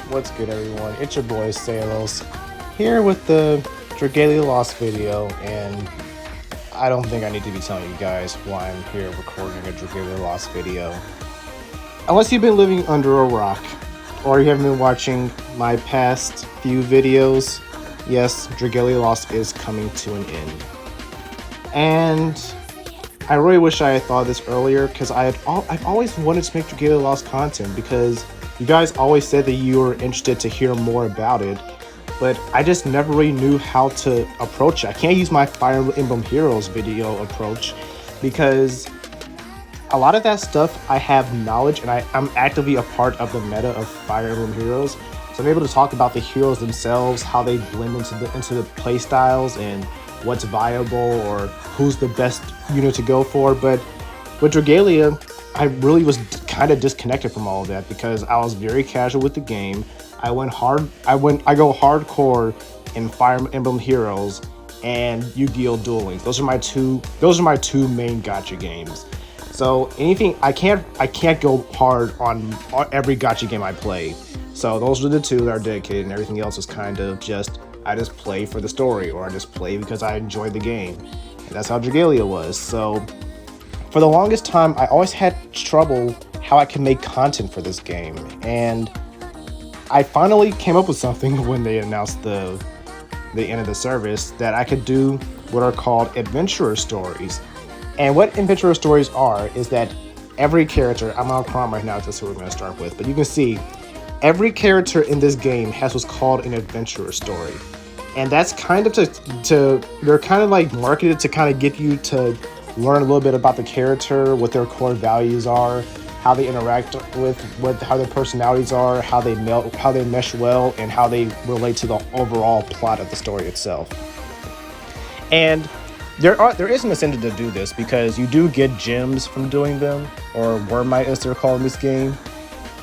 What's good, everyone? It's your boy Salos here with the Dragalia Lost video, and I don't think I need to be telling you guys why I'm here recording a Dragalia Lost video. Unless you've been living under a rock, or you haven't been watching my past few videos, yes, Dragalia Lost is coming to an end. And I really wish I had thought of this earlier, because I've always wanted to make Dragalia Lost content, because you guys always said that you were interested to hear more about it, but I just never really knew how to approach it. I can't use my Fire Emblem Heroes video approach, because a lot of that stuff I have knowledge, and I'm actively a part of the meta of Fire Emblem Heroes, so I'm able to talk about the heroes themselves, how they blend into the play styles, and what's viable or who's the best unit to go for. But with Dragalia, I really was kind of disconnected from all of that, because I was very casual with the game. I go hardcore in Fire Emblem Heroes and Yu-Gi-Oh! Duel Links. Those are my two main gacha games. So anything, I can't go hard on every gacha game I play. So those are the two that are dedicated, and everything else is kind of just, I just play for the story, or I just play because I enjoyed the game. And that's how Dragalia was. So for the longest time, I always had trouble how I can make content for this game. And I finally came up with something when they announced the end of the service, that I could do what are called adventurer stories. And what adventurer stories are is that every character, I'm on Chrom right now, that's who we're going to start with, but you can see every character in this game has what's called an adventurer story. And that's kind of they're kind of like marketed to kind of get you to learn a little bit about the character, what their core values are, how they interact with how their personalities are, how they mesh well, and how they relate to the overall plot of the story itself. And there is an incentive to do this, because you do get gems from doing them, or Wormite as they're called in this game.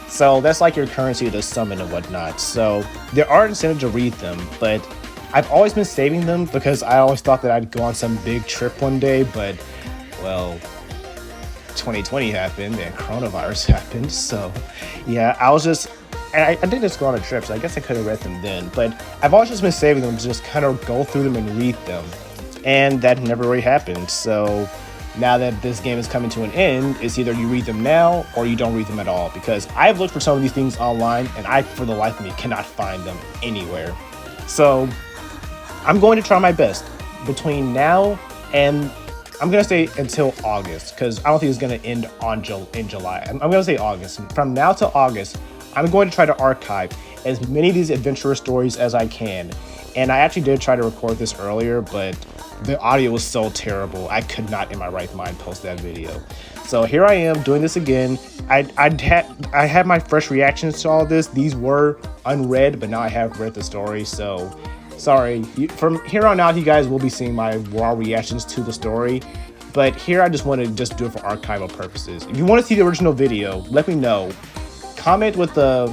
So that's like your currency to summon and whatnot. So there are incentives to read them, but I've always been saving them, because I always thought that I'd go on some big trip one day, but well, 2020 happened and coronavirus happened. So yeah, I did just go on a trip, so I guess I could have read them then, but I've always just been saving them to just kind of go through them and read them. And that never really happened. So now that this game is coming to an end, it's either you read them now or you don't read them at all, because I've looked for some of these things online and I, for the life of me, cannot find them anywhere. So I'm going to try my best between now and, I'm going to say until August, because I don't think it's going to end in July. I'm going to say August. From now to August, I'm going to try to archive as many of these adventurous stories as I can. And I actually did try to record this earlier, but the audio was so terrible, I could not in my right mind post that video. So here I am doing this again. I had my fresh reactions to all this. These were unread, but now I have read the story, so sorry. From here on out, you guys will be seeing my raw reactions to the story. But here I just want to do it for archival purposes. If you want to see the original video, let me know. Comment the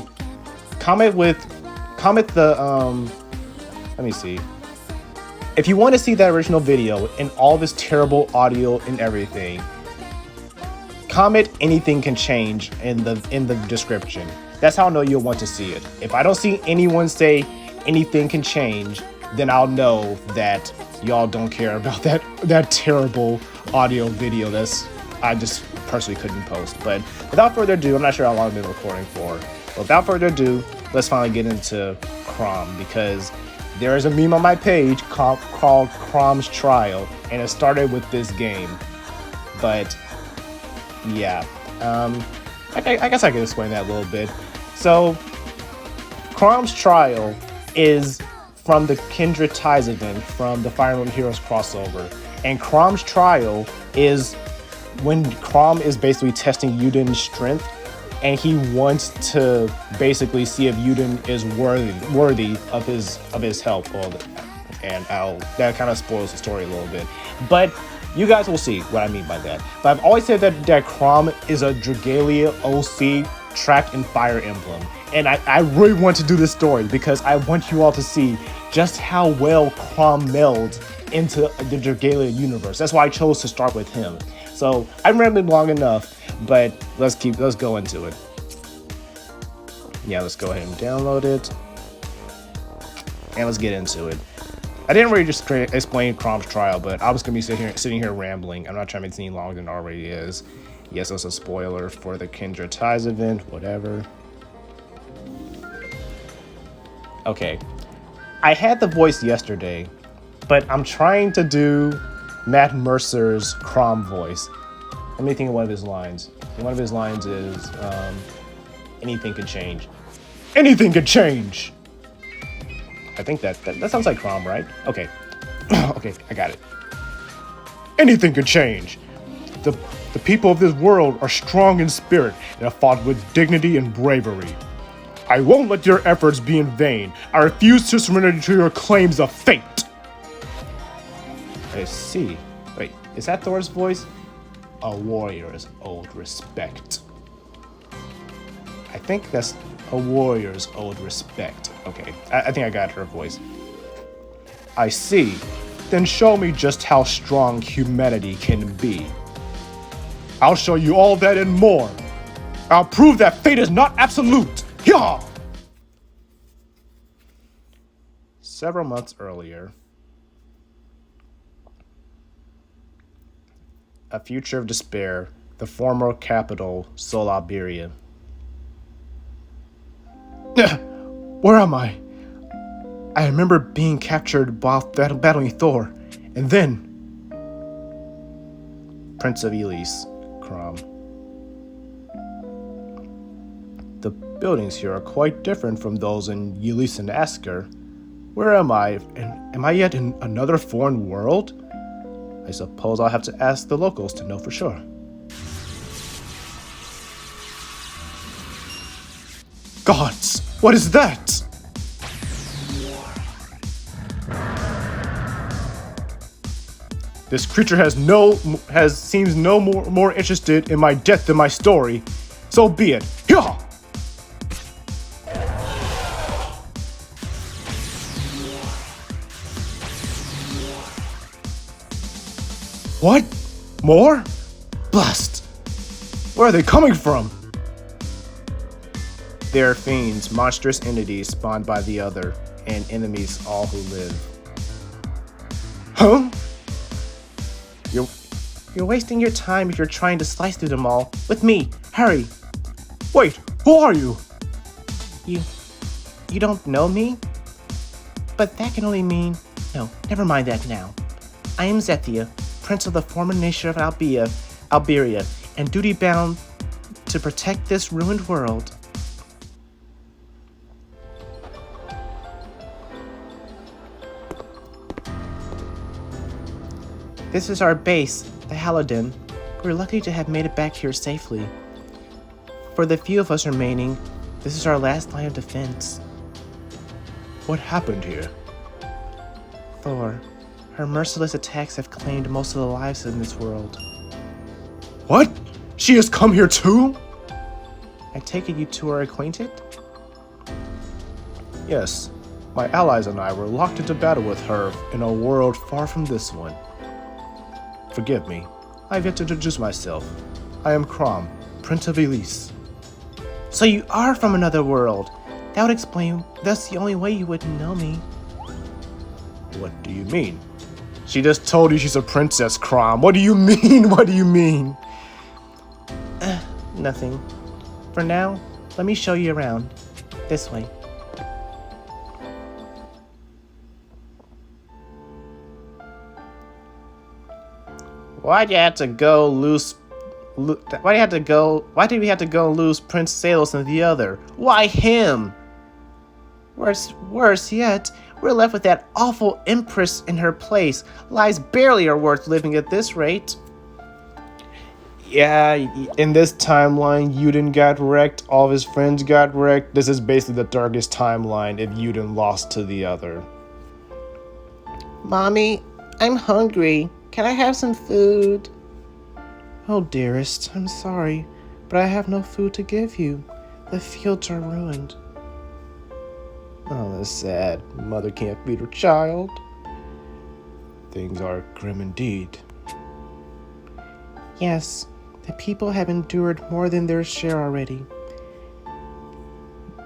let me see. If you want to see that original video and all this terrible audio and everything, comment anything can change in the description. That's how I know you'll want to see it. If I don't see anyone say anything can change, then I'll know that y'all don't care about that terrible audio video I just personally couldn't post. But without further ado, I'm not sure how long I've been recording for, but without further ado, let's finally get into Chrom, because there is a meme on my page called Chrom's Trial, and it started with this game. But yeah, I guess I can explain that a little bit. So Chrom's Trial is from the Kindred Ties event from the Fire Emblem Heroes crossover, and Chrom's Trial is when Chrom is basically testing Yuden's strength, and he wants to basically see if Yuden is worthy of his help. And that kind of spoils the story a little bit, but you guys will see what I mean by that. But I've always said that Chrom is a Dragalia OC trapped in Fire Emblem, and I really want to do this story because I want you all to see just how well Chrom melds into the Dragalia universe. That's why I chose to start with him. So I'm rambling long enough, but let's go into it. Yeah, let's go ahead and download it. And let's get into it. I didn't really just explain Chrom's trial, but I was going to be sitting here rambling. I'm not trying to make it any longer than it already is. Yes, that's a spoiler for the Kindred Ties event, whatever. Okay. I had the voice yesterday, but I'm trying to do Matt Mercer's Chrom voice. Let me think of one of his lines. One of his lines is, anything could change. Anything could change! I think that sounds like Chrom, right? Okay. Okay, I got it. Anything could change. The people of this world are strong in spirit and have fought with dignity and bravery. I won't let your efforts be in vain. I refuse to surrender to your claims of fate. I see. Wait, is that Thor's voice? A warrior's old respect. I think that's a warrior's old respect. Okay, I think I got her voice. I see. Then show me just how strong humanity can be. I'll show you all that and more. I'll prove that fate is not absolute. Hyah! Several months earlier, a future of despair, the former capital, Solaberia. Where am I? I remember being captured while battling Thor, and then Prince of Ylisse, Chrom. The buildings here are quite different from those in Ylisse and Asker. Where am I? And am I yet in another foreign world? I suppose I'll have to ask the locals to know for sure. Gods! What is that? This creature seems no more interested in my death than my story. So be it. Hyah! What? More? Blast! Where are they coming from? They are fiends, monstrous entities spawned by the other, and enemies all who live. Huh? You're wasting your time if you're trying to slice through them all. With me, hurry! Wait, who are you? You don't know me? But that can only mean... No, never mind that now. I am Zethia, Prince of the former nation of Alberia, and duty-bound to protect this ruined world. This is our base, the Halidin. We're lucky to have made it back here safely. For the few of us remaining, this is our last line of defense. What happened here? Thor. Her merciless attacks have claimed most of the lives in this world. What? She has come here too? I take it you two are acquainted? Yes. My allies and I were locked into battle with her in a world far from this one. Forgive me. I have yet to introduce myself. I am Chrom, Prince of Ylisse. So you are from another world. That would explain that's the only way you wouldn't know me. What do you mean? She just told you she's a princess, Chrom. What do you mean? What do you mean? Nothing. For now, let me show you around. This way. Why'd you have to go lose? Why did we have to go lose Prince Salos and the other? Why him? Worse yet, we're left with that awful Empress in her place. Lives barely are worth living at this rate. Yeah, in this timeline, Yuden got wrecked, all of his friends got wrecked. This is basically the darkest timeline if Yuden lost to the other. Mommy, I'm hungry. Can I have some food? Oh, dearest, I'm sorry, but I have no food to give you. The fields are ruined. Oh, that's sad. Mother can't feed her child. Things are grim indeed. Yes, the people have endured more than their share already.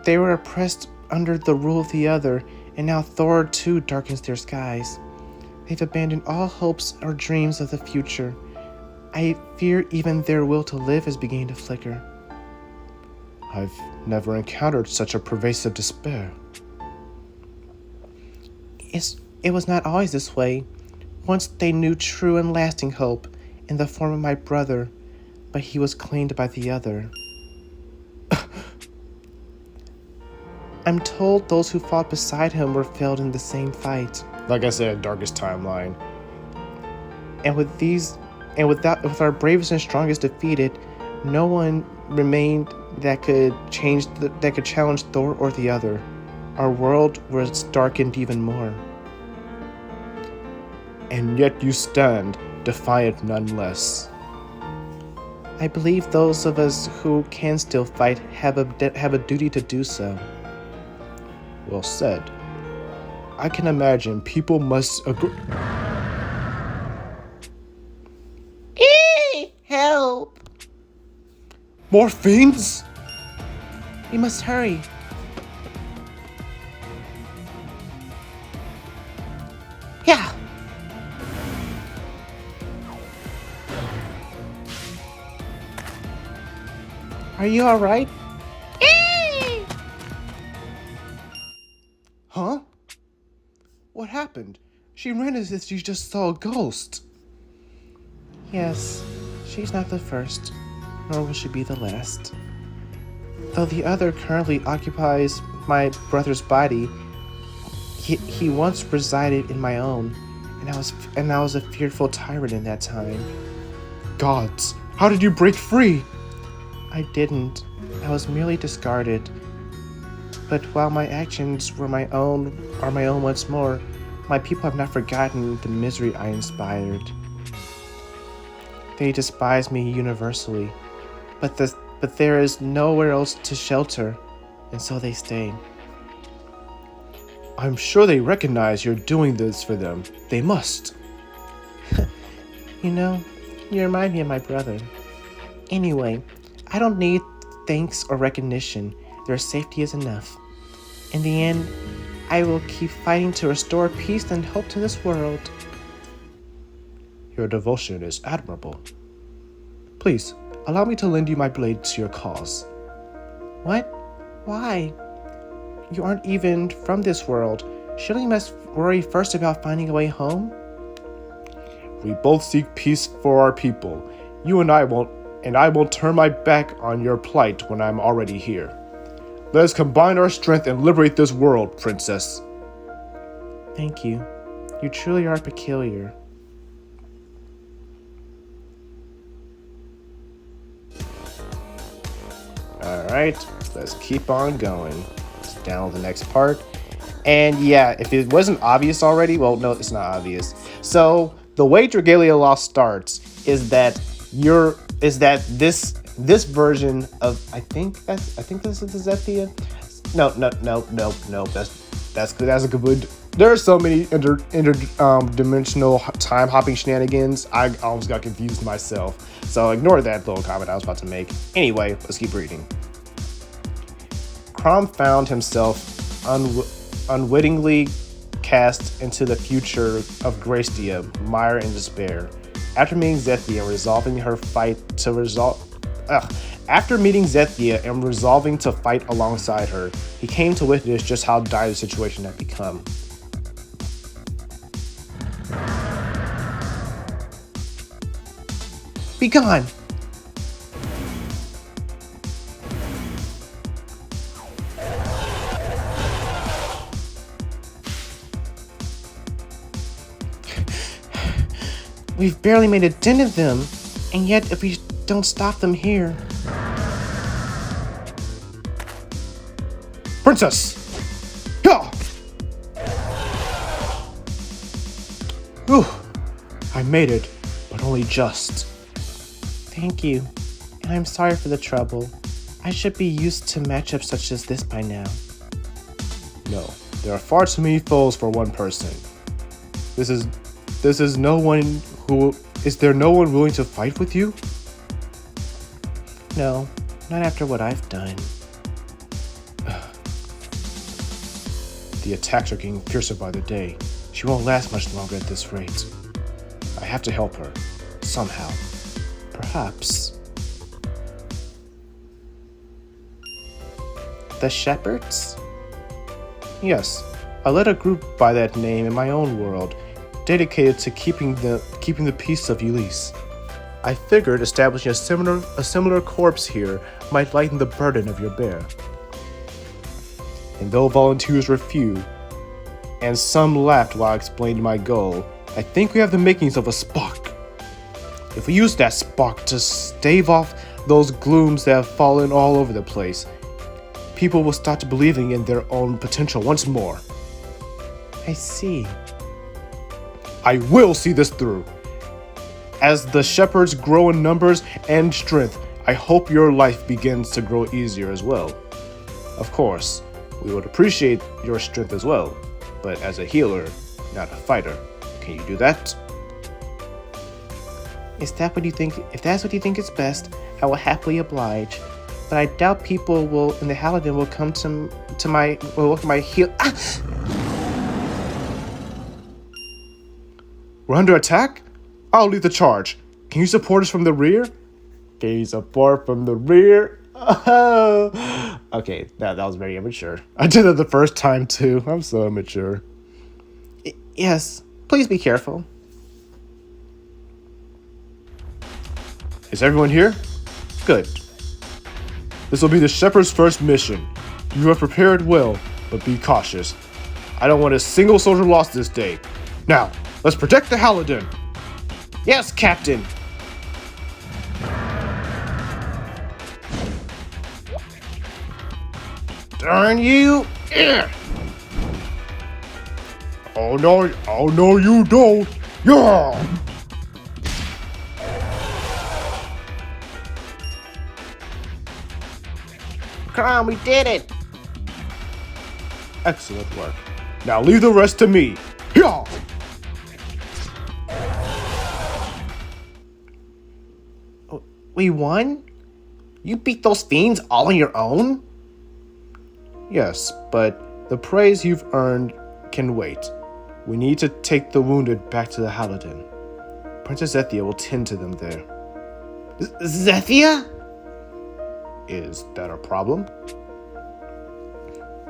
They were oppressed under the rule of the other, and now Thor too darkens their skies. They've abandoned all hopes or dreams of the future. I fear even their will to live is beginning to flicker. I've never encountered such a pervasive despair. It was not always this way. Once they knew true and lasting hope in the form of my brother, but he was claimed by the other. I'm told those who fought beside him were failed in the same fight. Like I said, darkest timeline. And with our bravest and strongest defeated, no one remained that could challenge Thor or the other. Our world was darkened even more. And yet you stand, defiant nonetheless. I believe those of us who can still fight have a duty to do so. Well said. I can imagine people must agree. Help! More fiends? We must hurry. Yeah. Are you all right? Huh? What happened? She ran as if she just saw a ghost. Yes, she's not the first, nor will she be the last. Though the other currently occupies my brother's body, he once resided in my own, and I was a fearful tyrant in that time. Gods, how did you break free? I didn't. I was merely discarded. But while my actions were my own once more, my people have not forgotten the misery I inspired. They despise me universally, but there is nowhere else to shelter, and so they stay. I'm sure they recognize you're doing this for them. They must. You know, you remind me of my brother. Anyway, I don't need thanks or recognition. Their safety is enough. In the end, I will keep fighting to restore peace and hope to this world. Your devotion is admirable. Please, allow me to lend you my blade to your cause. What? Why? You aren't even from this world. Surely you must worry first about finding a way home? We both seek peace for our people. I won't turn my back on your plight when I'm already here. Let us combine our strength and liberate this world, Princess. Thank you. You truly are peculiar. Alright, let's keep on going. Let's download the next part. And yeah, if it wasn't obvious already, well, no, it's not obvious. So the way Dragalia Lost starts is that this version of I think this is Zethia. No. That's a good. There are so many interdimensional time hopping shenanigans. I almost got confused myself. So ignore that little comment I was about to make. Anyway, let's keep reading. Chrom found himself unwittingly cast into the future of Gracia, mire and despair. After meeting Zethia and resolving to fight alongside her, he came to witness just how dire the situation had become. Be gone! We've barely made a dent in them, and yet if we don't stop them here... Princess! Yeah! Whew. I made it, but only just. Thank you, and I'm sorry for the trouble. I should be used to matchups such as this by now. No, there are far too many foes for one person. Is there no one willing to fight with you? No, not after what I've done. The attacks are getting fiercer by the day. She won't last much longer at this rate. I have to help her. Somehow. Perhaps. The Shepherds? Yes, I led a group by that name in my own world, dedicated to keeping the peace of Ylisse. I figured establishing a similar corps here might lighten the burden of your bear. And though volunteers were few, and some laughed while I explained my goal, I think we have the makings of a spark. If we use that spark to stave off those glooms that have fallen all over the place, people will start believing in their own potential once more. I see. I will see this through. As the shepherds grow in numbers and strength, I hope your life begins to grow easier as well. Of course, we would appreciate your strength as well, but as a healer, not a fighter. Can you do that? Is that what you think? If that's what you think is best, I will happily oblige. But I doubt people will in the Halidin will come to my heal. Ah! We're under attack? I'll lead the charge. Can you support us from the rear? Can you support from the rear? Oh. Okay, that was very immature. I did it the first time too. I'm so immature. Yes, please be careful. Is everyone here? Good. This will be the Shepherd's first mission. You have prepared well, but be cautious. I don't want a single soldier lost this day. Now, let's protect the Halidin. Yes, Captain. Darn you! Yeah. Oh no, you don't! Yeah! Chrom, we did it! Excellent work. Now leave the rest to me. Yeah! We won? You beat those fiends all on your own? Yes, but the praise you've earned can wait. We need to take the wounded back to the Halidin. Princess Zethia will tend to them there. Zethia? Is that a problem?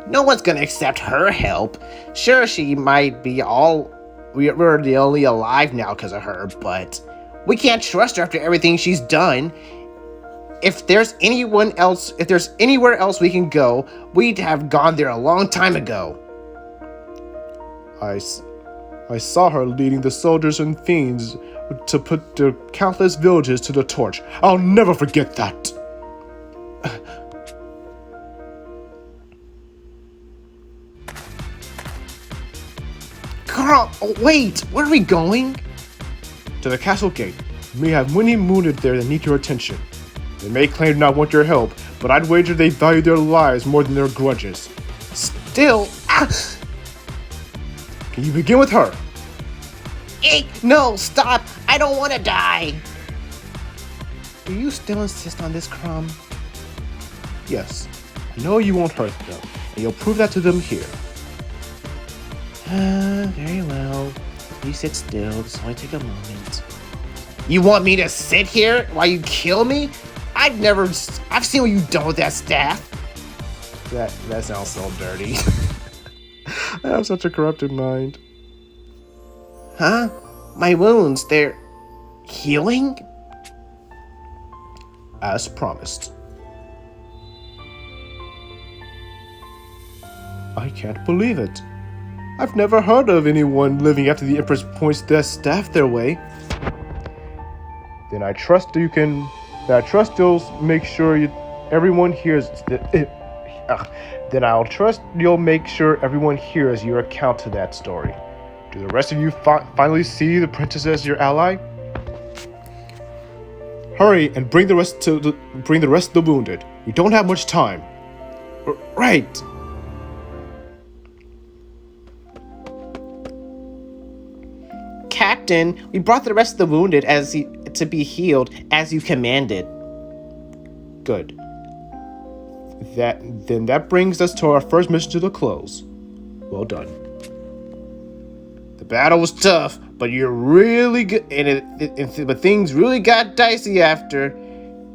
No one's gonna accept her help. Sure, she might be we're the only alive now because of her, but we can't trust her after everything she's done. If there's anywhere else we can go, we'd have gone there a long time ago. I saw her leading the soldiers and fiends to put the countless villages to the torch. I'll never forget that. Chrom, wait, where are we going? To the castle gate. You may have many wounded there that need your attention. They may claim to not want your help, but I'd wager they value their lives more than their grudges. Still, Can you begin with her? No, stop! I don't want to die! Do you still insist on this, Chrom? Yes. I know you won't hurt them, and you'll prove that to them here. Very well. You sit still, this will only take a moment. You want me to sit here while you kill me? I've seen what you've done with that staff. That sounds so dirty. I have such a corrupted mind. Huh? My wounds, they're healing? As promised. I can't believe it. I've never heard of anyone living after the Empress points their staff their way. Then I trust you'll make sure everyone hears. Then I'll trust you'll make sure everyone hears your account to that story. Do the rest of you finally see the princess as your ally? Hurry and bring the rest of the wounded. We don't have much time. Right. Captain, we brought the rest of the wounded to be healed as you commanded. Good. That brings us to our first mission to the close. Well done. The battle was tough, but you're really good, but things really got dicey after.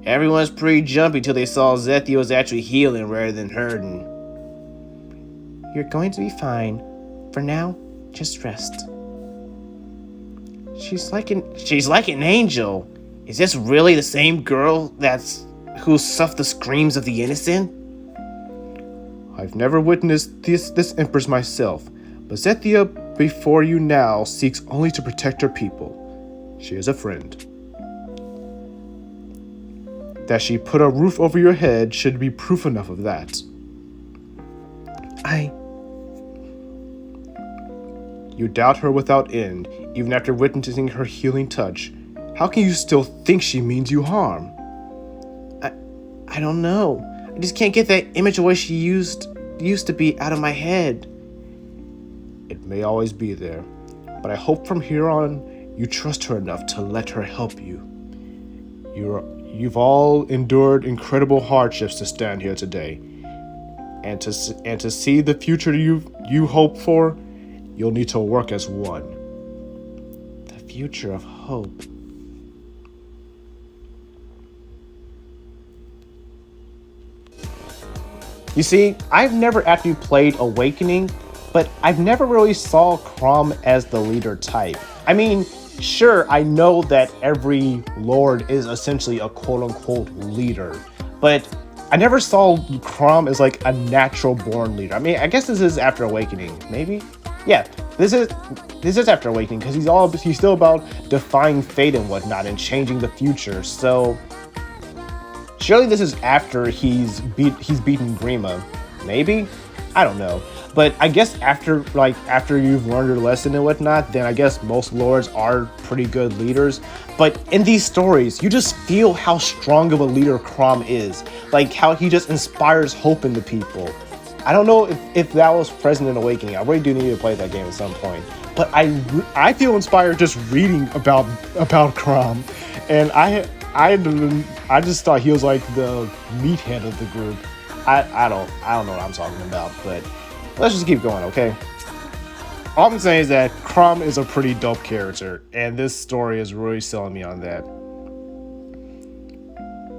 Everyone's pretty jumpy till they saw Zethia was actually healing rather than hurting. You're going to be fine. For now, just rest. She's like an angel. Is this really the same girl who suffered the screams of the innocent? I've never witnessed this empress myself, but Zethia before you now seeks only to protect her people. She is a friend. That she put a roof over your head should be proof enough of that. You doubt her without end, even after witnessing her healing touch. How can you still think she means you harm? I don't know. I just can't get that image of what she used to be out of my head. It may always be there, but I hope from here on you trust her enough to let her help you. You've all endured incredible hardships to stand here today, and to see the future you hope for, you'll need to work as one. The future of hope. You see, I've never actually played Awakening, but I've never really saw Chrom as the leader type. I mean, sure, I know that every lord is essentially a quote-unquote leader, but I never saw Chrom as like a natural born leader. I mean, I guess this is after Awakening, maybe? Yeah, this is after Awakening, because he's still about defying fate and whatnot and changing the future. So surely this is after he's beaten Grima. Maybe? I don't know. But I guess after you've learned your lesson and whatnot, then I guess most lords are pretty good leaders. But in these stories, you just feel how strong of a leader Chrom is. Like how he just inspires hope into people. I don't know if that was present in Awakening. I really do need to play that game at some point. But I feel inspired just reading about Chrom. And I just thought he was like the meathead of the group. I don't know what I'm talking about, but let's just keep going, okay? All I'm saying is that Chrom is a pretty dope character, and this story is really selling me on that.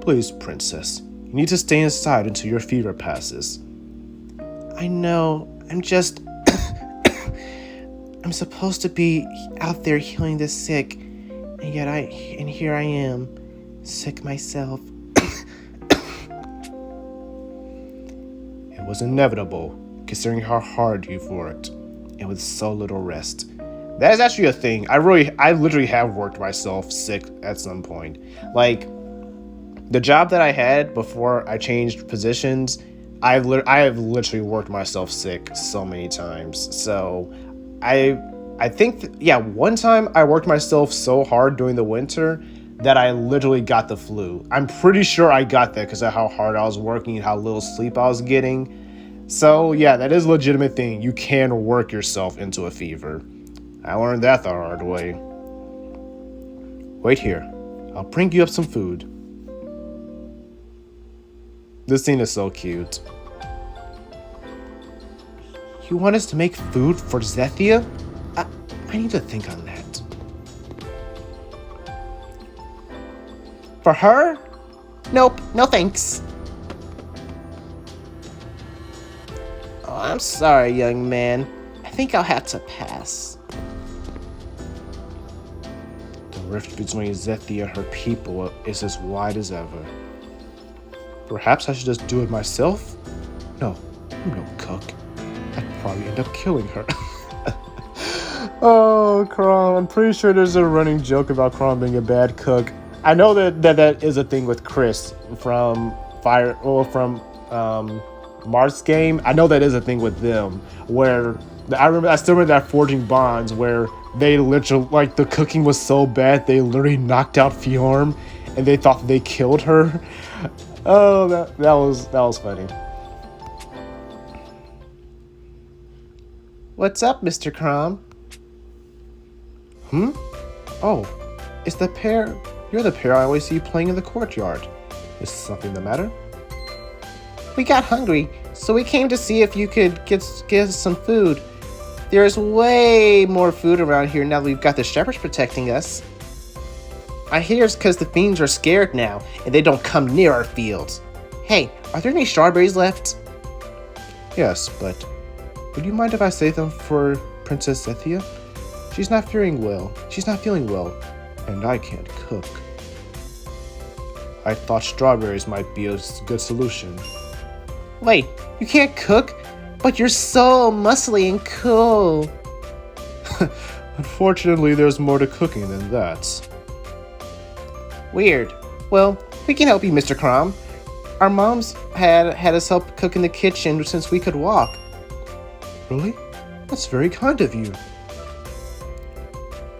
Please, princess, you need to stay inside until your fever passes. I know, I'm just... I'm supposed to be out there healing the sick, and here I am, sick myself. It was inevitable, considering how hard you've worked, and with so little rest. That is actually a thing. I literally have worked myself sick at some point. Like, the job that I had before I changed positions, I have literally worked myself sick so many times. So, I think, one time I worked myself so hard during the winter that I literally got the flu. I'm pretty sure I got that because of how hard I was working and how little sleep I was getting. So yeah, that is a legitimate thing. You can work yourself into a fever. I learned that the hard way. Wait here. I'll bring you up some food. This scene is so cute. You want us to make food for Zethia? I need to think on that. For her? Nope, no thanks. Oh, I'm sorry, young man. I think I'll have to pass. The rift between Zethia and her people is as wide as ever. Perhaps I should just do it myself? No, I'm no cook. I'd probably end up killing her. Oh, Chrom. I'm pretty sure there's a running joke about Chrom being a bad cook. I know that is a thing with Chris from Marth's game. I know that is a thing with them where I still remember that Forging Bonds where they literally, like, the cooking was so bad they literally knocked out Fjorm and they thought they killed her. Oh, that was funny. What's up, Mr. Chrom? Oh, it's the pair. You're the pair I always see playing in the courtyard. Is something the matter? We got hungry, So we came to see if you could get us some food. There's way more food around here now that we've got the shepherds protecting us. I hear it's because the fiends are scared now, and they don't come near our fields. Hey, are there any strawberries left? Yes, but would you mind if I save them for Princess Zethia? She's not feeling well. And I can't cook. I thought strawberries might be a good solution. Wait, you can't cook? But you're so muscly and cool. Unfortunately, there's more to cooking than that. Weird. Well, we can help you, Mr. Chrom. Our moms had us help cook in the kitchen since we could walk. Really? That's very kind of you.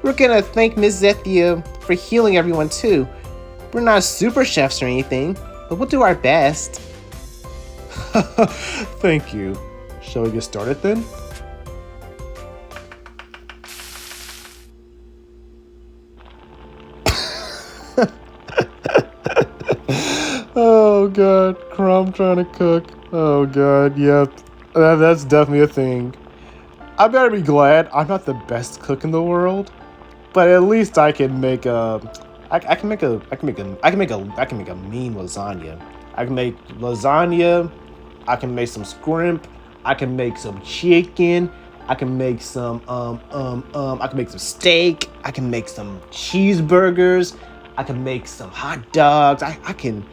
We're gonna thank Miss Zethia for healing everyone too. We're not super chefs or anything, but we'll do our best. Thank you. Shall we get started then? Oh god, Chrom trying to cook. Oh god, yep. That's definitely a thing. I better be glad I'm not the best cook in the world, but at least I can make I can make a mean lasagna. I can make lasagna. I can make some scrimp. I can make some chicken. I can make some I can make some steak. I can make some cheeseburgers. I can make some hot dogs. I can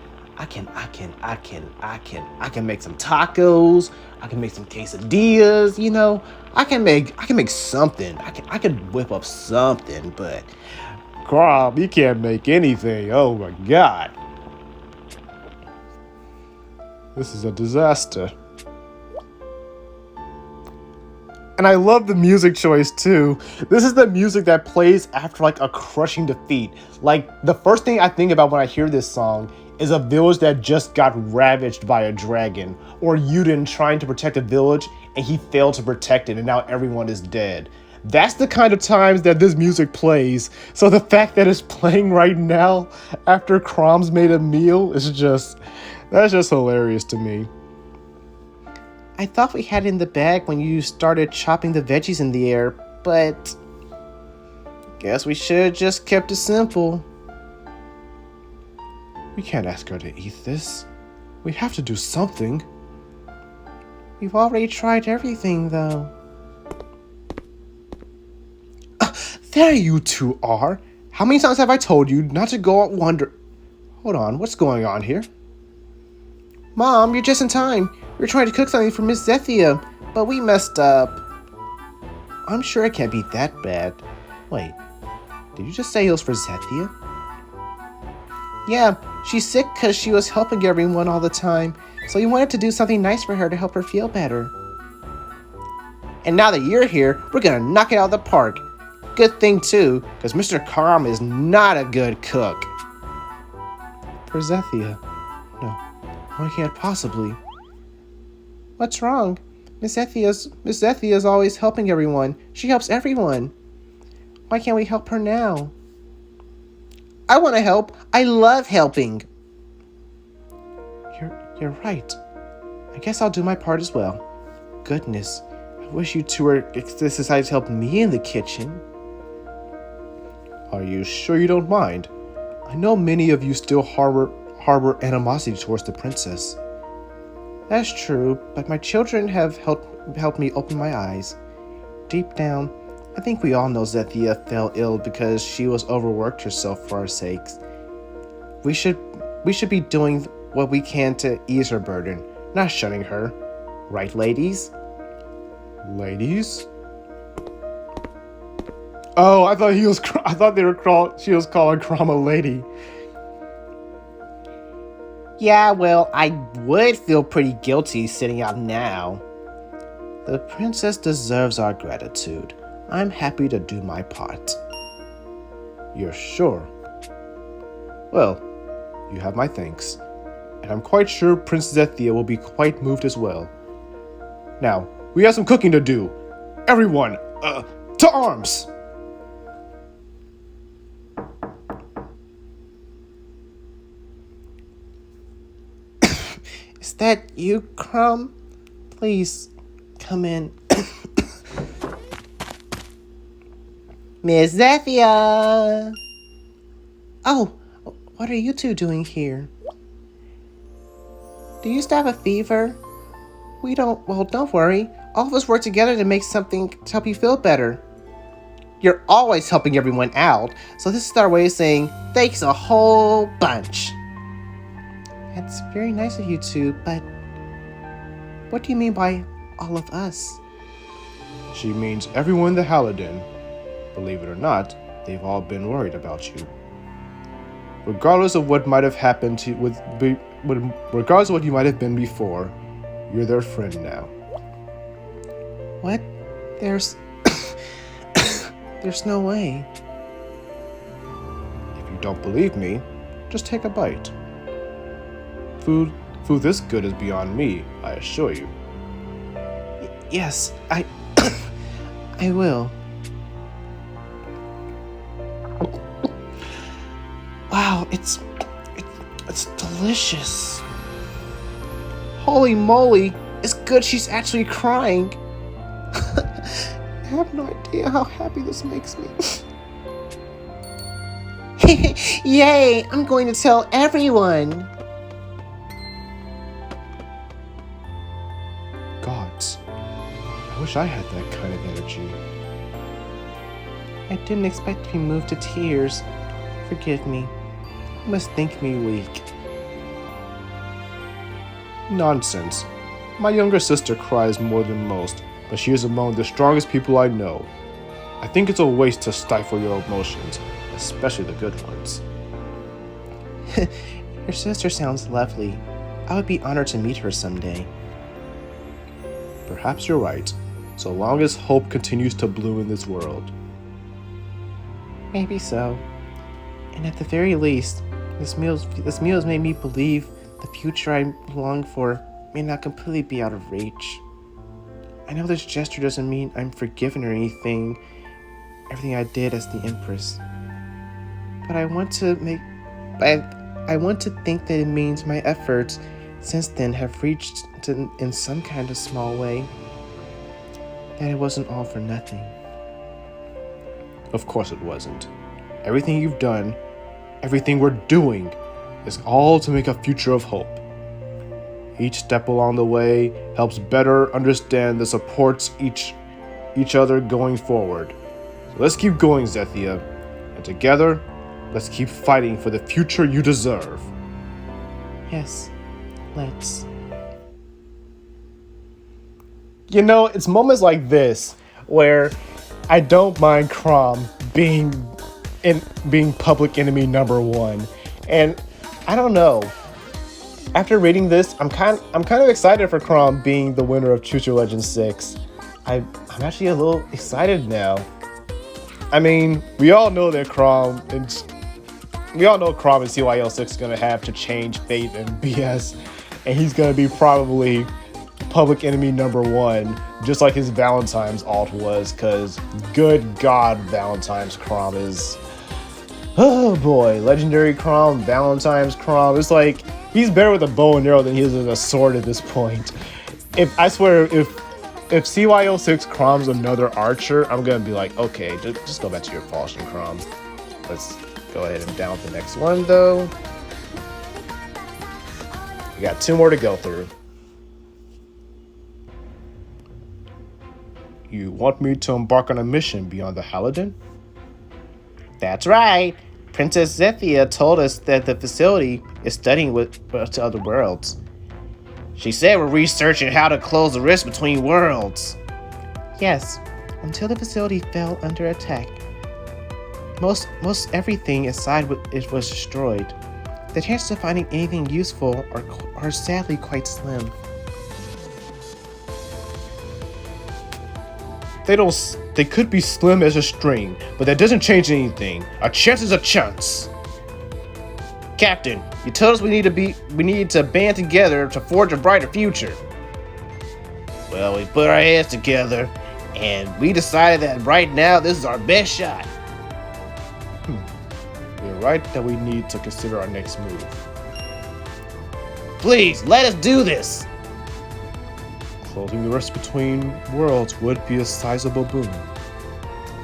make some tacos. I can make some quesadillas, you know. I can make something. I can whip up something, but Chrom, you can't make anything. Oh my god. This is a disaster. And I love the music choice too. This is the music that plays after like a crushing defeat. Like the first thing I think about when I hear this song is a village that just got ravaged by a dragon, or Yuden trying to protect a village and he failed to protect it and now everyone is dead. That's the kind of times that this music plays. So the fact that it's playing right now after Chrom's made a meal is that's just hilarious to me. I thought we had it in the bag when you started chopping the veggies in the air, but guess we should have just kept it simple. We can't ask her to eat this. We have to do something. We've already tried everything, though. There you two are. How many times have I told you not to go out wander? Hold on, what's going on here? Mom, you're just in time. We were trying to cook something for Miss Zethia, but we messed up. I'm sure it can't be that bad. Wait, did you just say it was for Zethia? Yeah, she's sick because she was helping everyone all the time, so we wanted to do something nice for her to help her feel better. And now that you're here, we're gonna knock it out of the park. Good thing too, because Mr. Chrom is not a good cook. For Zethia? No, why can't possibly? What's wrong? Miss Zethia's always helping everyone. She helps everyone. Why can't we help her now? I want to help. I love helping. You're right. I guess I'll do my part as well. Goodness, I wish you two were decided to help me in the kitchen. Are you sure you don't mind? I know many of you still harbor animosity towards the princess. That's true, but my children have helped me open my eyes. Deep down, I think we all know Zethia fell ill because she was overworked herself for our sakes. We should be doing what we can to ease her burden, not shunning her. Right, ladies? Ladies? Oh, I thought she was calling Chrom a lady. Yeah, well, I would feel pretty guilty sitting out now. The princess deserves our gratitude. I'm happy to do my part. You're sure? Well, you have my thanks. And I'm quite sure Princess Zethia will be quite moved as well. Now, we have some cooking to do. Everyone, to arms! Is that you, Chrom? Please, come in. Miss Zethia! Oh, what are you two doing here? Do you still have a fever? Don't worry. All of us work together to make something to help you feel better. You're always helping everyone out, so this is our way of saying thanks a whole bunch. That's very nice of you two, but what do you mean by all of us? She means everyone in the Halidin. Believe it or not, they've all been worried about you. Regardless of what might have happened to regardless of what you might have been before, you're their friend now. What? There's no way. If you don't believe me, just take a bite. Food this good is beyond me, I assure you. Yes, I will. Wow, it's delicious. Holy moly, it's good she's actually crying. I have no idea how happy this makes me. Yay, I'm going to tell everyone. Gods, I wish I had that kind of energy. I didn't expect to be moved to tears. Forgive me. You must think me weak. Nonsense. My younger sister cries more than most, but she is among the strongest people I know. I think it's a waste to stifle your emotions, especially the good ones. Your sister sounds lovely. I would be honored to meet her someday. Perhaps you're right, so long as hope continues to bloom in this world. Maybe so. And at the very least, this meal has made me believe the future I long for may not completely be out of reach. I know this gesture doesn't mean I'm forgiven or everything I did as the Empress. But I want to think that it means my efforts since then have reached in some kind of small way. That it wasn't all for nothing. Of course it wasn't. Everything you've done, everything we're doing, is all to make a future of hope. Each step along the way helps better understand that supports each other going forward. So let's keep going, Zethia, and together, let's keep fighting for the future you deserve. Yes, let's. You know, it's moments like this where I don't mind Chrom being public enemy number one. And I don't know. After reading this, I'm kind of excited for Chrom being the winner of Choose Your Legend 6. I'm actually a little excited now. I mean, we all know Chrom and CYL 6 is gonna have to change fate and BS, and he's gonna be probably public enemy number one, just like his Valentine's alt was, because good God, Valentine's Chrom is, oh boy, legendary Chrom, Valentine's Chrom. It's like he's better with a bow and arrow than he is with a sword at this point. If CYO6 Chrom's another archer, I'm gonna be like, okay, just go back to your Falchion Chrom. Let's go ahead and down the next one though. We got 2 more to go through. You want me to embark on a mission beyond the Halidin? That's right. Princess Zethia told us that the facility is studying to other worlds. She said we're researching how to close the rift between worlds. Yes, until the facility fell under attack. Most everything inside it was destroyed. The chances of finding anything useful are sadly quite slim. They could be slim as a string, but that doesn't change anything. A chance is a chance. Captain, you told us we need to band together to forge a brighter future. Well, we put our heads together, and we decided that right now this is our best shot. You're right that we need to consider our next move. Please, let us do this. Closing the rest between worlds would be a sizable boon.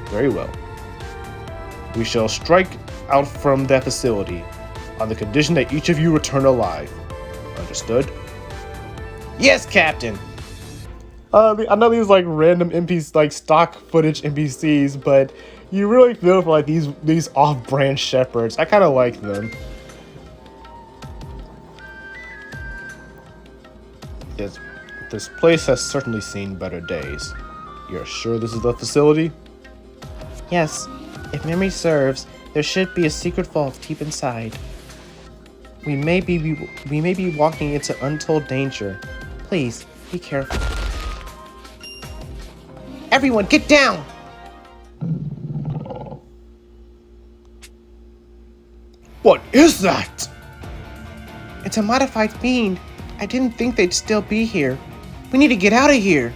Very well. We shall strike out from that facility on the condition that each of you return alive. Understood? Yes, Captain. I know these like random NPCs, like stock footage NPCs, but you really feel for like these off-brand shepherds. I kind of like them. Yes, this place has certainly seen better days. You're sure this is the facility? Yes, if memory serves, there should be a secret vault deep inside. We may be walking into untold danger. Please, be careful. Everyone, get down! What is that? It's a modified fiend. I didn't think they'd still be here. We need to get out of here.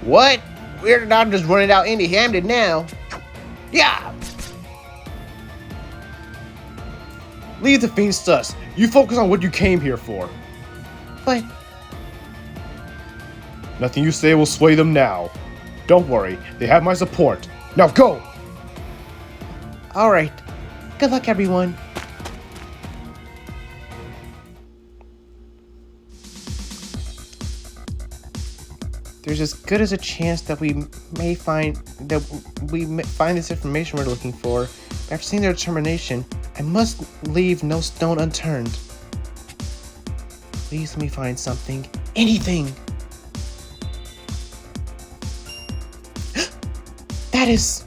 What? We're not just running out empty-handed now. Yeah! Leave the fiends to us. You focus on what you came here for. But Nothing you say will sway them now. Don't worry, they have my support. Now go! alright. Good luck, everyone. There's as good as a chance that we may find this information we're looking for. After seeing their determination, I must leave no stone unturned. Please let me find something. Anything! That is...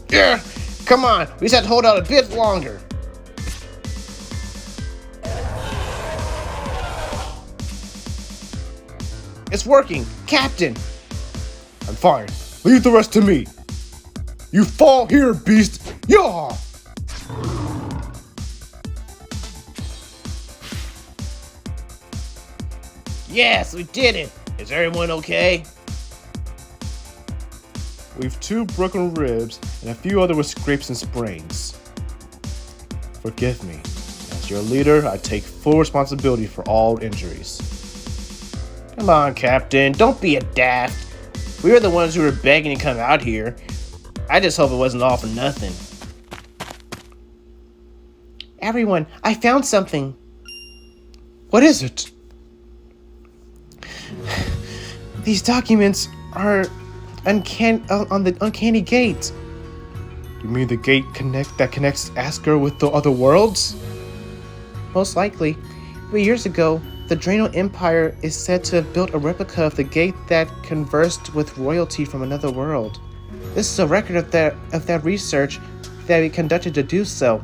Yeah! Come on! We just have to hold out a bit longer. It's working! Captain! I'm fine. Leave the rest to me. You fall here, beast! Yaw! Yes, we did it! Is everyone okay? We've 2 broken ribs and a few other with scrapes and sprains. Forgive me. As your leader, I take full responsibility for all injuries. Come on, Captain, don't be a daft. We were the ones who were begging to come out here. I just hope it wasn't all for nothing. Everyone, I found something. What is it? These documents are on the uncanny gate. You mean the gate that connects Asker with the other worlds? Most likely. 3 years ago, the Drano Empire is said to have built a replica of the gate that conversed with royalty from another world. This is a record of that research that we conducted to do so.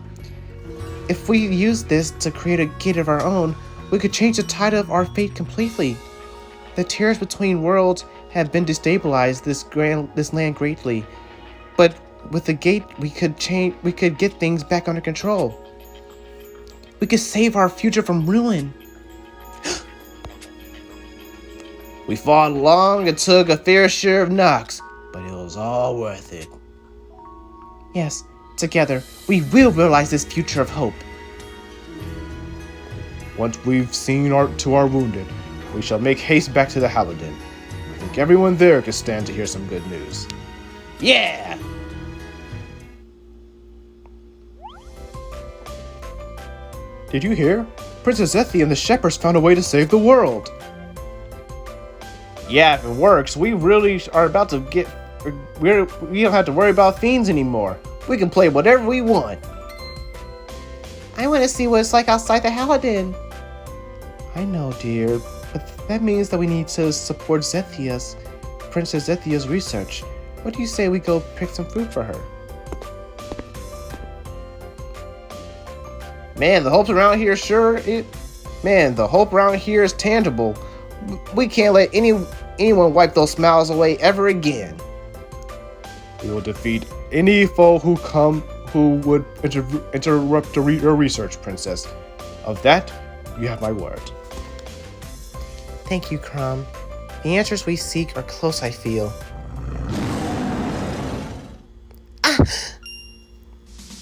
If we use this to create a gate of our own, we could change the tide of our fate completely. The tears between worlds have been destabilized this land greatly, but with the gate we could get things back under control. We could save our future from ruin. We fought long and took a fair share of knocks, but it was all worth it. Yes, together we will realize this future of hope. Once we've seen to our wounded, we shall make haste back to the Halidin. I think everyone there could stand to hear some good news. Yeah! Did you hear? Princess Zethy and the shepherds found a way to save the world. Yeah, if it works, we really are about to get... We don't have to worry about fiends anymore. We can play whatever we want. I want to see what it's like outside the Halidin. I know, dear, but that means that we need to support Princess Zethia's research. What do you say we go pick some food for her? Man, the hope around here the hope around here is tangible. We can't let anyone wipe those smiles away ever again. We will defeat any foe who would interrupt your research, Princess. Of that, you have my word. Thank you, Chrom. The answers we seek are close, I feel.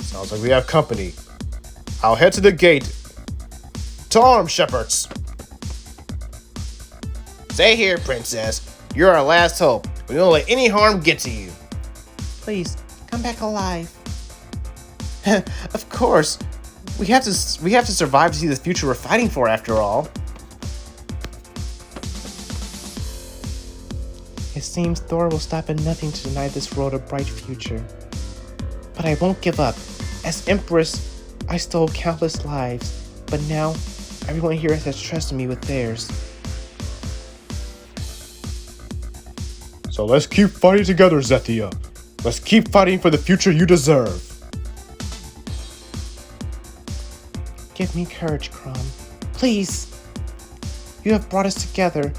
Sounds like we have company. I'll head to the gate To arms, shepherds! Stay here, princess. You're our last hope. We won't let any harm get to you. Please, come back alive. Of course. We have to survive to see the future we're fighting for, after all. It seems Thor will stop at nothing to deny this world a bright future. But I won't give up. As Empress, I stole countless lives, but now everyone here has trusted me with theirs. So let's keep fighting together, Zethia. Let's keep fighting for the future you deserve. Give me courage, Chrom. Please! You have brought us together,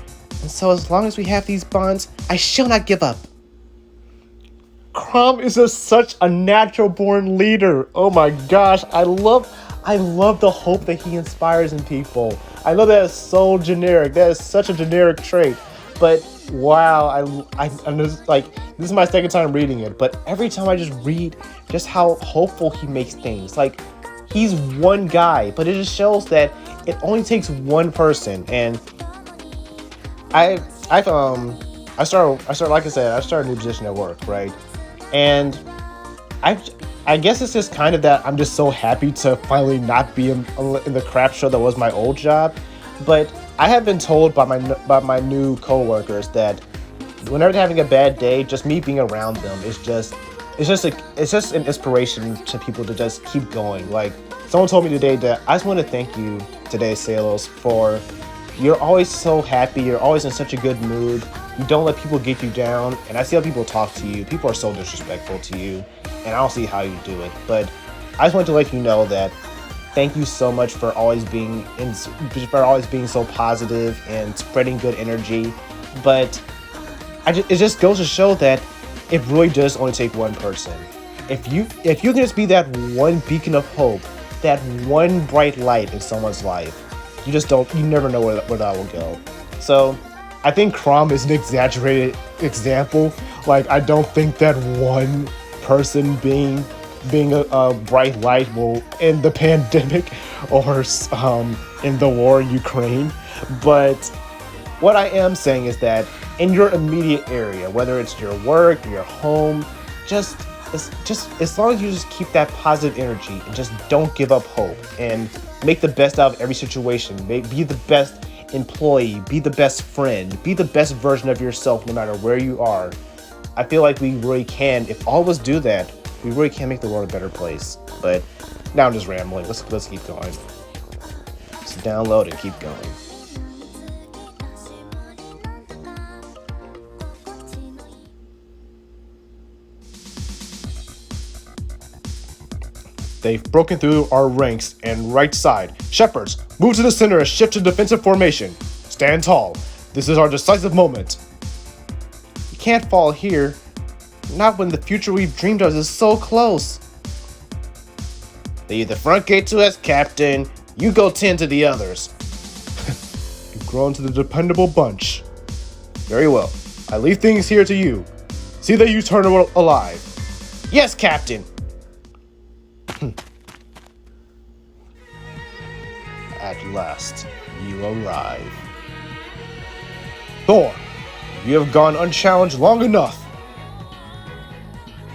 and so as long as we have these bonds, I shall not give up. Chrom is such a natural-born leader. Oh my gosh, I love the hope that he inspires in people. I know that is so generic. That is such a generic trait. But wow, I'm just like, this is my second time reading it. But every time I just read just how hopeful he makes things. Like, he's one guy, but it just shows that it only takes one person. And I started, like I said, I started a new position at work, right? And I guess it's just kind of that I'm just so happy to finally not be in the crap show that was my old job. But I have been told by my new coworkers that whenever they're having a bad day, just me being around them is just an inspiration to people to just keep going. Like, someone told me today that I just want to thank you today, Salos, for you're always so happy. You're always in such a good mood. You don't let people get you down. And I see how people talk to you. People are so disrespectful to you, and I don't see how you do it. But I just want to let you know that thank you so much for always being so positive and spreading good energy. But it just goes to show that it really does only take one person. If you can just be that one beacon of hope, that one bright light in someone's life, you never know where that will go. So I think Chrom is an exaggerated example. Like, I don't think that one person being a bright light will end the pandemic or in the war in Ukraine. But what I am saying is that in your immediate area, whether it's your work, your home, just as long as you just keep that positive energy and just don't give up hope and make the best out of every situation, be the best employee, be the best friend, be the best version of yourself no matter where you are. I feel like we really can, if all of us do that, we really can make the world a better place. But now I'm just rambling. Let's keep going. Let's download and keep going. They've broken through our ranks and right side. Shepherds, move to the center and shift to defensive formation. Stand tall. This is our decisive moment. You can't fall here. Not when the future we've dreamed of is so close. Leave the front gate to us, Captain. You go tend to the others. You've grown to the dependable bunch. Very well. I leave things here to you. See that you turn alive. Yes, Captain. At last, you arrive. Thor, you have gone unchallenged long enough.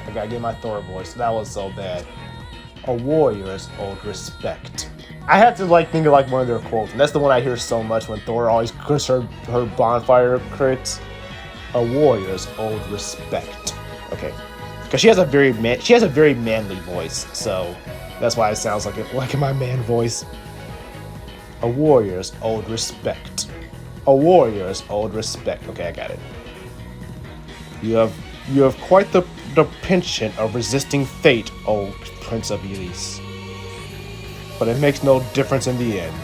I gotta get my Thor voice. That was so bad. A warrior's old respect. I have to think of one of their quotes, and that's the one I hear so much when Thor always puts her bonfire crits. A warrior's old respect. Okay, because she has a very manly voice, so that's why it sounds like my man voice. A warrior's old respect. A warrior's old respect. Okay, I got it. You have quite the penchant of resisting fate, O Prince of Ylisse. But it makes no difference in the end.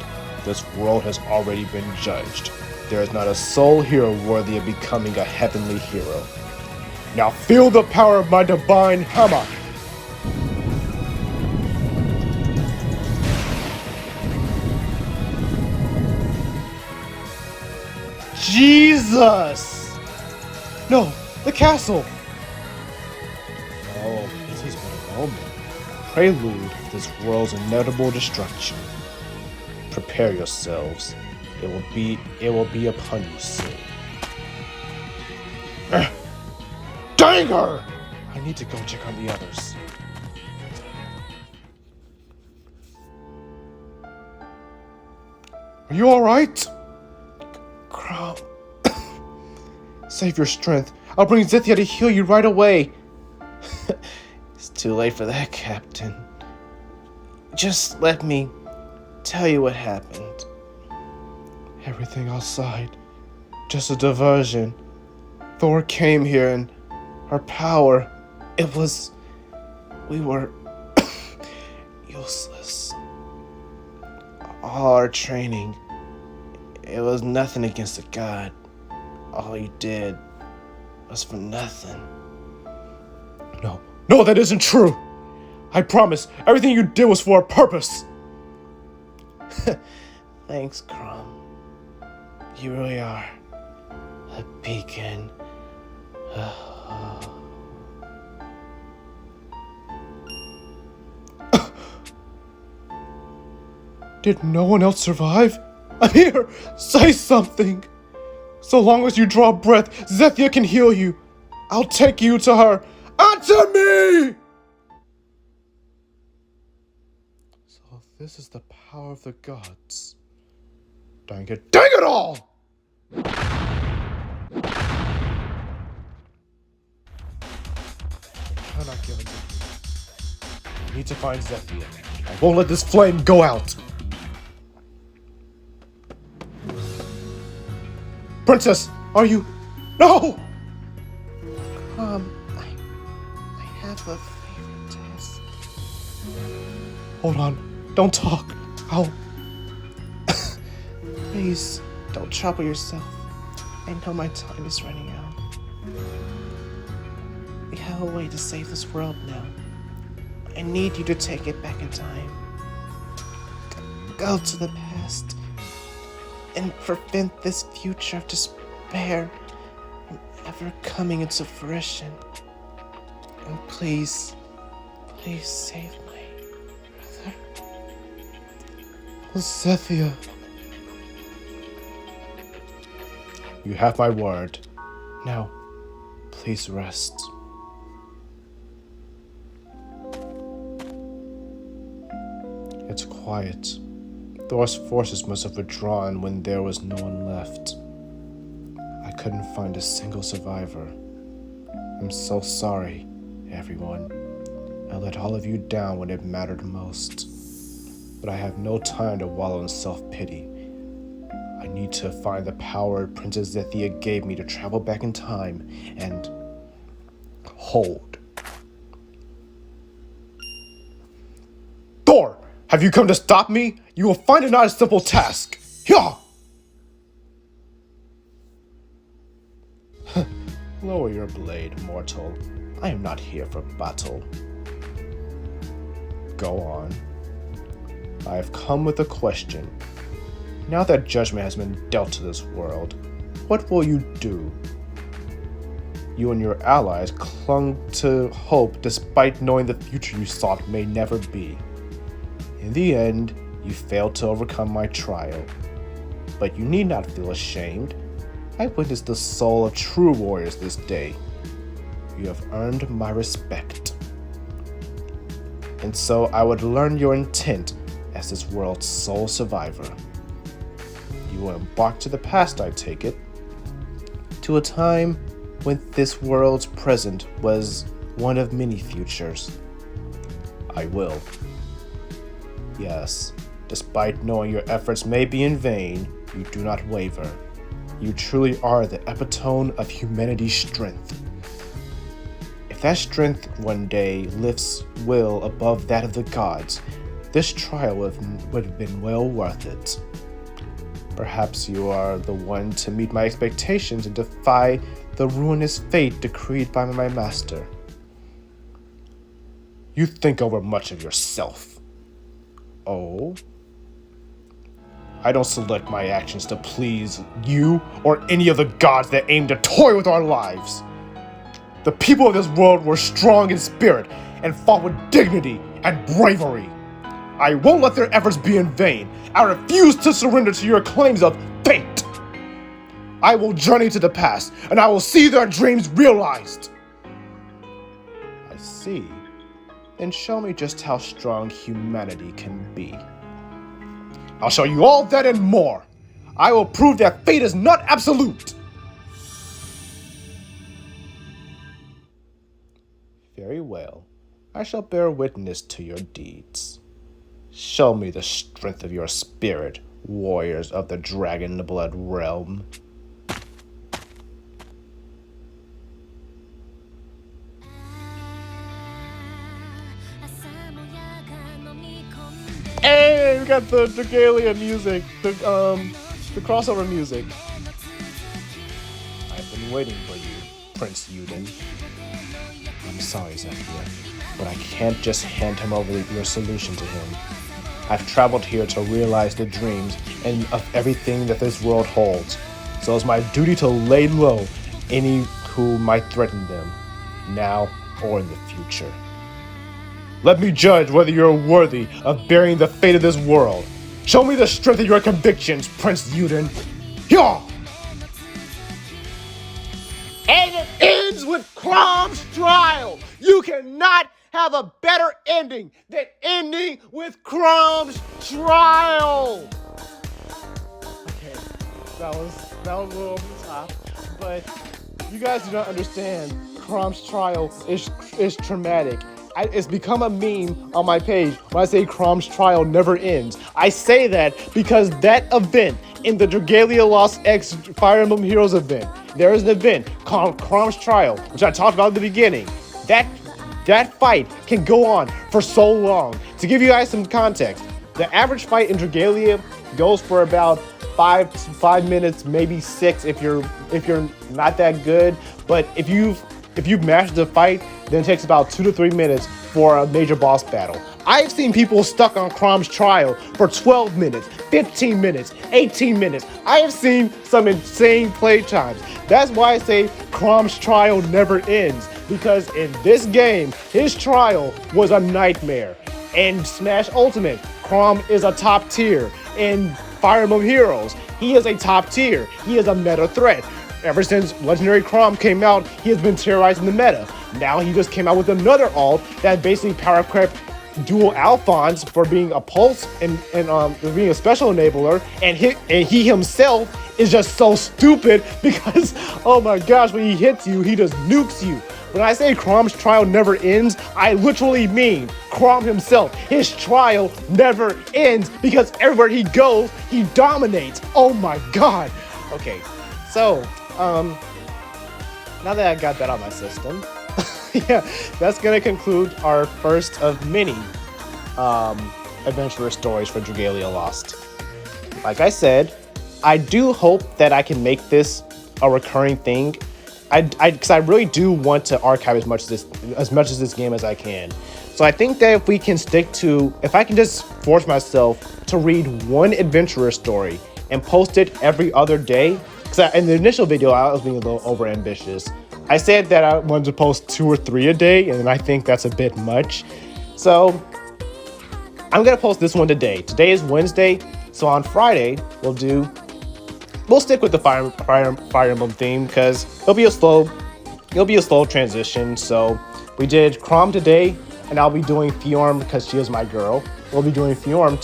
This world has already been judged. There is not a soul hero worthy of becoming a heavenly hero. Now feel the power of my divine hammer! Jesus! No, the castle! Oh, this has been a moment. Prelude of this world's inevitable destruction. Prepare yourselves. It will be upon you soon. Dang her! I need to go check on the others. Are you alright? Chrom, Save your strength. I'll bring Zithia to heal you right away. it's too late for that, Captain. Just let me tell you what happened. Everything outside, just a diversion. Thor came here and our power, we were useless. All our training, it was nothing against the god. All you did was for nothing. No, that isn't true. I promise, everything you did was for a purpose. Thanks, Chrom. You really are a beacon. Did no one else survive? I'm here! Say something! So long as you draw breath, Zethia can heal you. I'll take you to her. Answer me! So this is the power of the gods. Dang it all! I'm not giving to you. I need to find Zethia. I won't let this flame go out. Princess, are you? No! I have a favorite task. Hold on. Don't talk. I'll... Please, don't trouble yourself. I know my time is running out. We have a way to save this world now. I need you to take it back in time. Go to the past and prevent this future of despair from ever coming into fruition. And please save my brother. Zethia. You have my word. Now, please rest. It's quiet. Thor's forces must have withdrawn when there was no one left. I couldn't find a single survivor. I'm so sorry, everyone. I let all of you down when it mattered most. But I have no time to wallow in self-pity. I need to find the power Princess Zethia gave me to travel back in time and hold. Thor! Have you come to stop me? You will find it not a simple task. Hyah! Lower your blade, mortal. I am not here for battle. Go on. I have come with a question. Now that judgment has been dealt to this world, what will you do? You and your allies clung to hope despite knowing the future you sought may never be. In the end, you failed to overcome my trial. But you need not feel ashamed. I witnessed the soul of true warriors this day. You have earned my respect. And so I would learn your intent as this world's sole survivor. You will embark to the past, I take it, to a time when this world's present was one of many futures. I will. Yes, despite knowing your efforts may be in vain, you do not waver. You truly are the epitome of humanity's strength. If that strength one day lifts will above that of the gods, this trial would have been well worth it. Perhaps you are the one to meet my expectations and defy the ruinous fate decreed by my master. You think over much of yourself. Oh? I don't select my actions to please you or any of the gods that aim to toy with our lives. The people of this world were strong in spirit and fought with dignity and bravery. I won't let their efforts be in vain. I refuse to surrender to your claims of fate. I will journey to the past, and I will see their dreams realized. I see. Then show me just how strong humanity can be. I'll show you all that and more. I will prove that fate is not absolute. Very well. I shall bear witness to your deeds. Show me the strength of your spirit, warriors of the Dragon Blood realm. Hey, we got the Dragalia music, the crossover music. I've been waiting for you, Prince Uden. I'm sorry, Zephyr, but I can't just hand him over your solution to him. I've traveled here to realize the dreams and of everything that this world holds, so it's my duty to lay low any who might threaten them, now or in the future. Let me judge whether you're worthy of bearing the fate of this world. Show me the strength of your convictions, Prince Uden. Yaw! And it ends with Chrom's trial. You cannot have a better ending than ending with Chrom's trial. Okay, that was a little over the top, but you guys do not understand. Chrom's trial is traumatic. It's become a meme on my page when I say Chrom's trial never ends. I say that because that event in the Dragalia Lost X Fire Emblem Heroes event, there is an event called Chrom's trial, which I talked about at the beginning. That fight can go on for so long. To give you guys some context, the average fight in Dragalia goes for about 5 minutes, maybe 6 if you're not that good. But if you've mastered the fight, then it takes about 2 to 3 minutes for a major boss battle. I've seen people stuck on Chrom's trial for 12 minutes, 15 minutes, 18 minutes. I have seen some insane play times. That's why I say Chrom's trial never ends, because in this game, his trial was a nightmare. In Smash Ultimate, Chrom is a top tier. In Fire Emblem Heroes, he is a top tier. He is a meta threat. Ever since Legendary Chrom came out, he has been terrorizing the meta. Now he just came out with another ult that basically power crept dual Alphons for being a pulse and being a special enabler, and he himself is just so stupid because, oh my gosh, when he hits you, he just nukes you. When I say Chrom's trial never ends, I literally mean Chrom himself. His trial never ends because everywhere he goes, he dominates. Oh my god. Okay, so now that I got that out of my system, yeah, that's gonna conclude our first of many adventurous stories for Dragalia Lost. Like I said, I do hope that I can make this a recurring thing. Because I really do want to archive as much of this game as I can. So I think that if I can just force myself to read one adventurer story and post it every other day. Because in the initial video, I was being a little over ambitious. I said that I wanted to post 2 or 3 a day, and I think that's a bit much. So I'm gonna post this one today. Today is Wednesday, so on Friday we'll stick with the Fire Emblem theme because it'll be a slow transition. So we did Chrom today, and I'll be doing Fjorm because she is my girl. We'll be doing Fjorm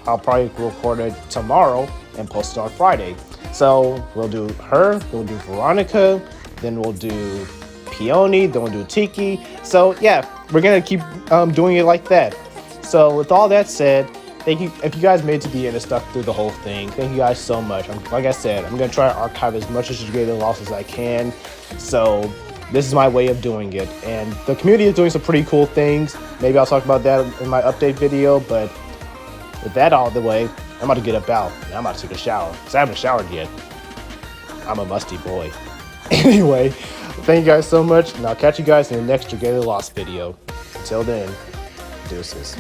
I'll probably record it tomorrow and post it on Friday. So we'll do her, we'll do Veronica, then we'll do Peony, then we'll do Tiki. So yeah, we're gonna keep doing it like that. So with all that said, thank you. If you guys made it to the end and stuck through the whole thing, thank you guys so much. Like I said, I'm going to try to archive as much as Dragalia Lost as I can. So this is my way of doing it. And the community is doing some pretty cool things. Maybe I'll talk about that in my update video. But with that out of the way, I'm about to get up out. And I'm about to take a shower because I haven't showered yet. I'm a musty boy. Anyway, thank you guys so much. And I'll catch you guys in the next Dragalia Lost video. Until then, deuces.